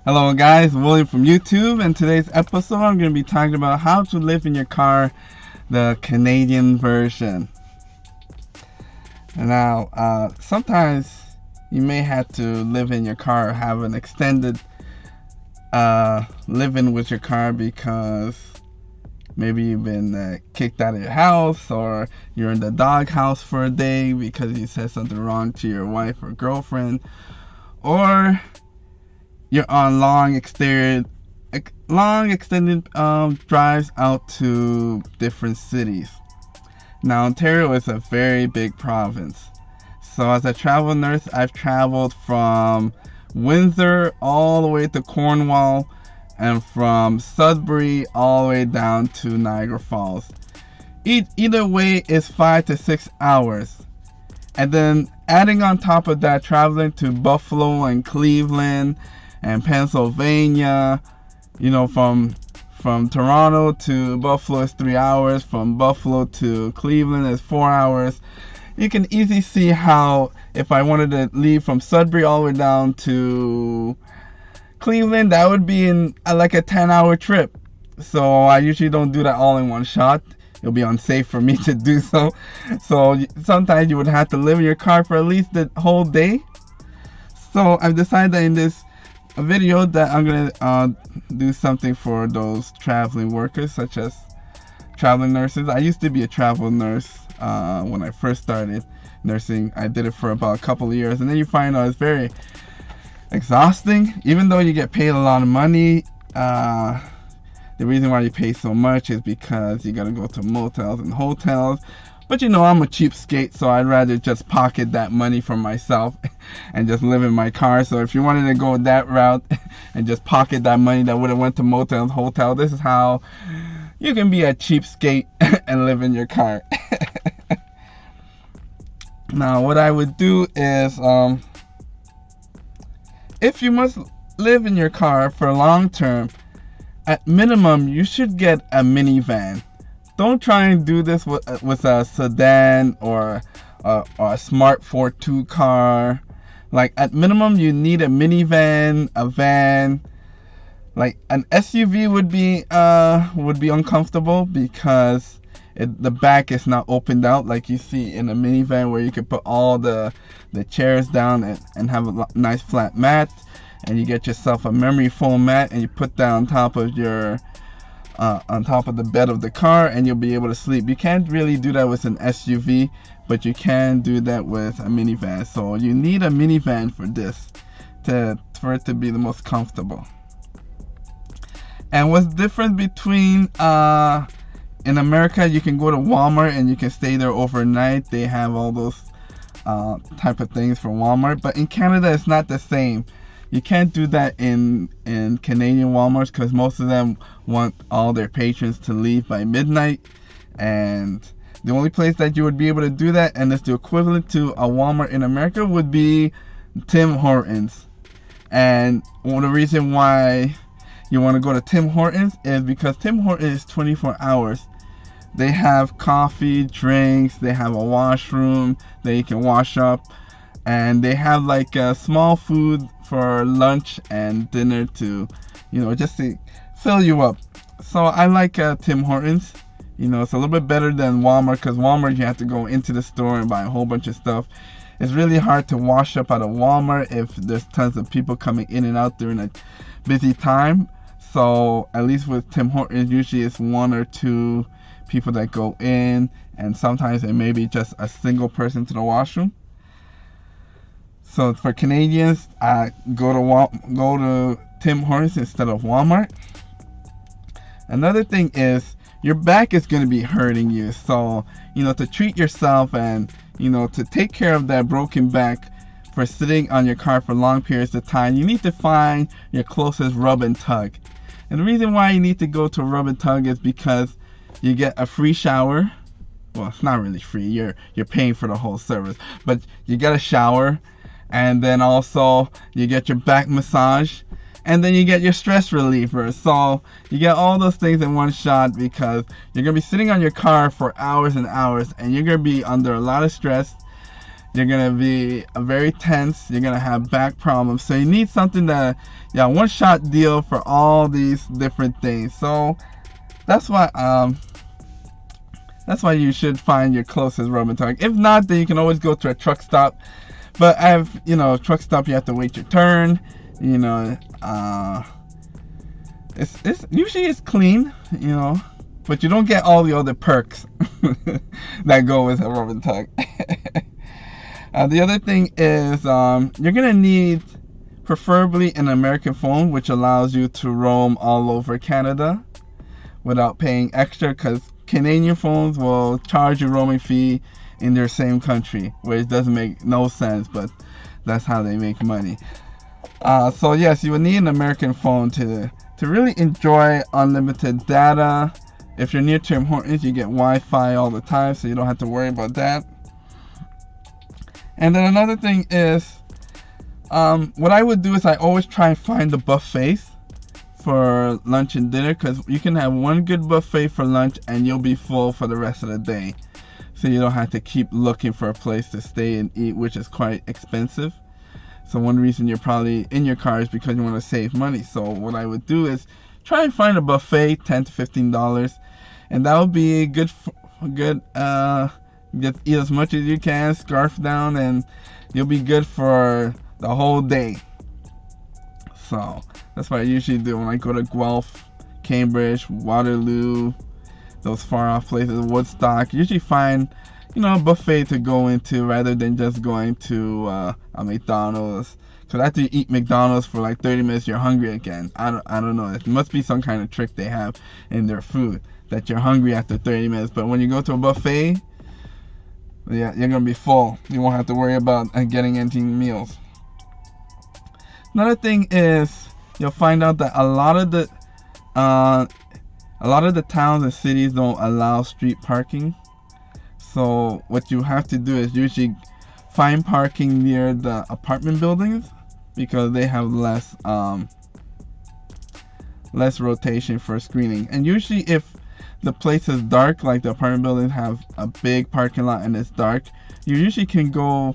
Hello guys, William from YouTube, and today's episode I'm going to be talking about how to live in your car, the Canadian version. Now, sometimes you may have to live in your car or have an extended living with your car because maybe you've been kicked out of your house, or you're in the dog house for a day because you said something wrong to your wife or girlfriend, or you're on long extended drives out to different cities. Now, Ontario is a very big province. So as a travel nurse, I've traveled from Windsor all the way to Cornwall, and from Sudbury all the way down to Niagara Falls. Either way is 5 to 6 hours. And then adding on top of that, traveling to Buffalo and Cleveland and Pennsylvania, from Toronto to Buffalo is 3 hours, from Buffalo to Cleveland is 4 hours. You can easily see how if I wanted to leave from Sudbury all the way down to Cleveland, that would be in like a 10-hour trip. So I usually don't do that all in one shot. It'll be unsafe for me to do so. So sometimes you would have to live in your car for at least the whole day. So I've decided that in this video that I'm gonna do something for those traveling workers, such as traveling nurses. I used to be a travel nurse when I first started nursing. I did it for about a couple of years, and then you find out it's very exhausting. Even though you get paid a lot of money, the reason why you pay so much is because you gotta go to motels and hotels. But I'm a cheapskate, so I'd rather just pocket that money for myself and just live in my car. So if you wanted to go that route and just pocket that money that would have went to motels, hotel, this is how you can be a cheapskate and live in your car. Now, what I would do is, if you must live in your car for long term, at minimum, you should get a minivan. Don't try and do this with a sedan or a smart 4.2 car. Like, at minimum, you need a minivan, a van. Like, an SUV would be uncomfortable because the back is not opened out like you see in a minivan, where you can put all the chairs down and have a nice flat mat, and you get yourself a memory foam mat and you put that on top of the bed of the car, and you'll be able to sleep. You can't really do that with an SUV, but you can do that with a minivan. So you need a minivan for this, for it to be the most comfortable. And what's different between in America, you can go to Walmart and you can stay there overnight. They have all those type of things for Walmart, but in Canada it's not the same. You can't do that in Canadian Walmarts because most of them want all their patrons to leave by midnight. And the only place that you would be able to do that, and it's the equivalent to a Walmart in America, would be Tim Hortons. And the reason why you want to go to Tim Hortons is because Tim Hortons is 24 hours. They have coffee, drinks, they have a washroom that you can wash up, and they have like small food for lunch and dinner to, just to fill you up. So I like Tim Hortons. It's a little bit better than Walmart, because Walmart you have to go into the store and buy a whole bunch of stuff. It's really hard to wash up at a Walmart if there's tons of people coming in and out during a busy time. So at least with Tim Hortons, usually it's one or two people that go in, and sometimes it may be just a single person to the washroom. So for Canadians, go to Tim Hortons instead of Walmart. Another thing is, your back is going to be hurting you. So, to treat yourself and, to take care of that broken back for sitting on your car for long periods of time, you need to find your closest rub and tug. And the reason why you need to go to a rub and tug is because you get a free shower. Well, it's not really free. You're paying for the whole service. But you get a shower, and then also you get your back massage, and then you get your stress reliever. So you get all those things in one shot, because you're going to be sitting on your car for hours and hours, and you're going to be under a lot of stress. You're gonna be very tense. You're gonna have back problems. So you need something that, yeah, one-shot deal for all these different things. So that's why you should find your closest rubbing target. If not, then you can always go to a truck stop. But truck stop, you have to wait your turn. It's usually clean, but you don't get all the other perks that go with a rubbing tug. The other thing is you're gonna need preferably an American phone, which allows you to roam all over Canada without paying extra, because Canadian phones will charge you roaming fee in their same country, which doesn't make no sense, but that's how they make money. So yes, you would need an American phone to really enjoy unlimited data. If you're near Tim Hortons, you get Wi-Fi all the time, so you don't have to worry about that. And then another thing is, what I would do is I always try and find the buffets for lunch and dinner, because you can have one good buffet for lunch and you'll be full for the rest of the day. So you don't have to keep looking for a place to stay and eat, which is quite expensive. So one reason you're probably in your car is because you want to save money. So what I would do is try and find a buffet, $10 to $15, and that would be good. Just eat as much as you can, scarf down, and you'll be good for the whole day. So that's what I usually do when I go to Guelph, Cambridge, Waterloo, those far off places, Woodstock. Usually find a buffet to go into rather than just going to a McDonald's. Because after you eat McDonald's for like 30 minutes, you're hungry again. I don't know. It must be some kind of trick they have in their food that you're hungry after 30 minutes. But when you go to a buffet, yeah, you're gonna be full. You won't have to worry about getting empty meals. Another thing is you'll find out that a lot of the towns and cities don't allow street parking. So what you have to do is usually find parking near the apartment buildings, because they have less rotation for screening. And usually if the place is dark, like the apartment buildings have a big parking lot and it's dark, you usually can go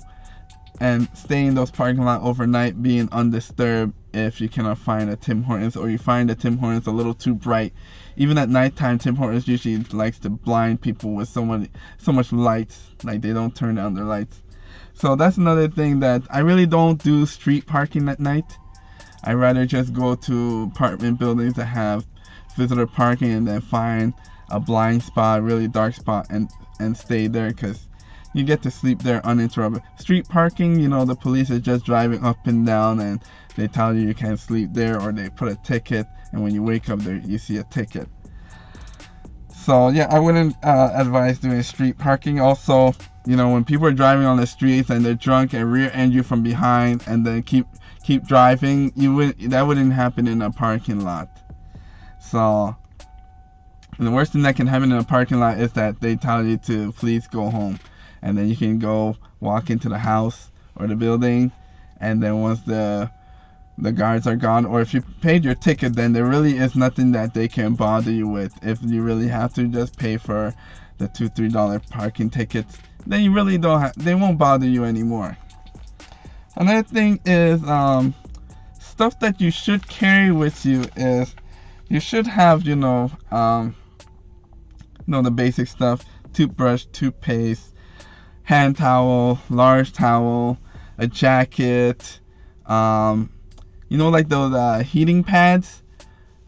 and stay in those parking lot overnight being undisturbed if you cannot find a Tim Hortons, or you find a Tim Hortons a little too bright. Even at nighttime, Tim Hortons usually likes to blind people with so much lights, like they don't turn down their lights. So that's another thing, that I really don't do street parking at night. I rather just go to apartment buildings that have visitor parking and then find a blind spot, really dark spot, and stay there, because you get to sleep there uninterrupted. Street parking, the police are just driving up and down and they tell you can't sleep there, or they put a ticket, and when you wake up there you see a ticket. So yeah, I wouldn't advise doing street parking. Also, when people are driving on the streets and they're drunk and rear end you from behind and then keep driving, that wouldn't happen in a parking lot. So, and the worst thing that can happen in a parking lot is that they tell you to please go home, and then you can go walk into the house or the building, and then once the guards are gone, or if you paid your ticket, then there really is nothing that they can bother you with. If you really have to just pay for the $2-3 parking tickets, then you really they won't bother you anymore. Another thing is stuff that you should carry with you is you should have the basic stuff: toothbrush, toothpaste, hand towel, large towel, a jacket, like those heating pads,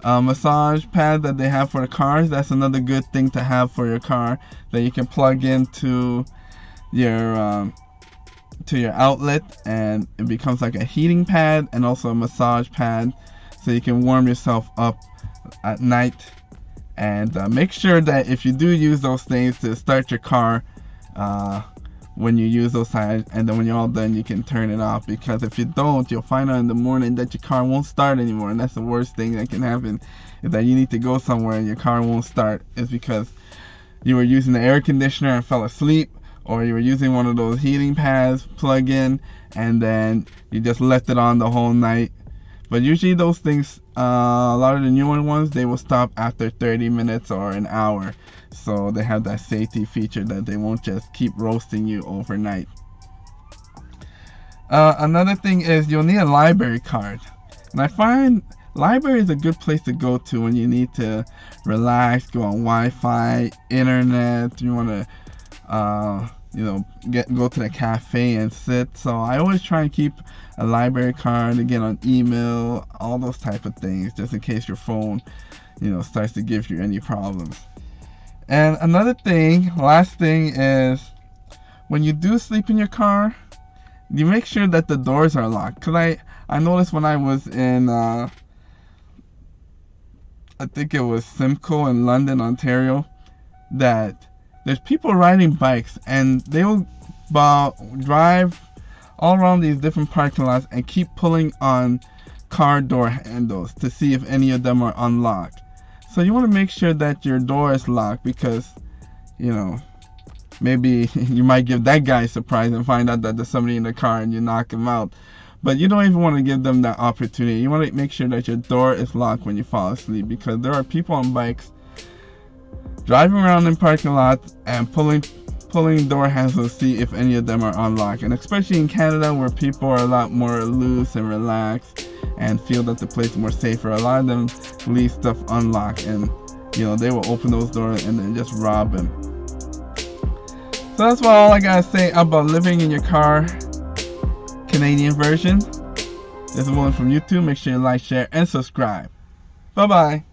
massage pads that they have for the cars. That's another good thing to have for your car, that you can plug into your outlet, and it becomes like a heating pad and also a massage pad, so you can warm yourself up at night. And make sure that if you do use those things, to start your car when you use those sides, and then when you're all done you can turn it off, because if you don't, you'll find out in the morning that your car won't start anymore. And that's the worst thing that can happen, is that you need to go somewhere and your car won't start. It's because you were using the air conditioner and fell asleep, or you were using one of those heating pads plug in and then you just left it on the whole night. But usually those things, a lot of the newer ones, they will stop after 30 minutes or an hour. So they have that safety feature that they won't just keep roasting you overnight. Another thing is you'll need a library card. And I find library is a good place to go to when you need to relax, go on Wi-Fi, internet, you want to, go to the cafe and sit. So I always try and keep a library card to get on email, all those type of things, just in case your phone, starts to give you any problems. And another thing, last thing is, when you do sleep in your car, you make sure that the doors are locked. Because I noticed when I was in, I think it was Simcoe in London, Ontario, that there's people riding bikes and they will drive all around these different parking lots and keep pulling on car door handles to see if any of them are unlocked. So you want to make sure that your door is locked because, maybe you might give that guy a surprise and find out that there's somebody in the car and you knock him out. But you don't even want to give them that opportunity. You want to make sure that your door is locked when you fall asleep, because there are people on bikes driving around in parking lots and pulling door handles to see if any of them are unlocked. And especially in Canada, where people are a lot more loose and relaxed and feel that the place is more safer, a lot of them leave stuff unlocked, and they will open those doors and then just rob them. So that's all I gotta say about living in your car, Canadian version. This is William from YouTube. Make sure you like, share, and subscribe. Bye bye.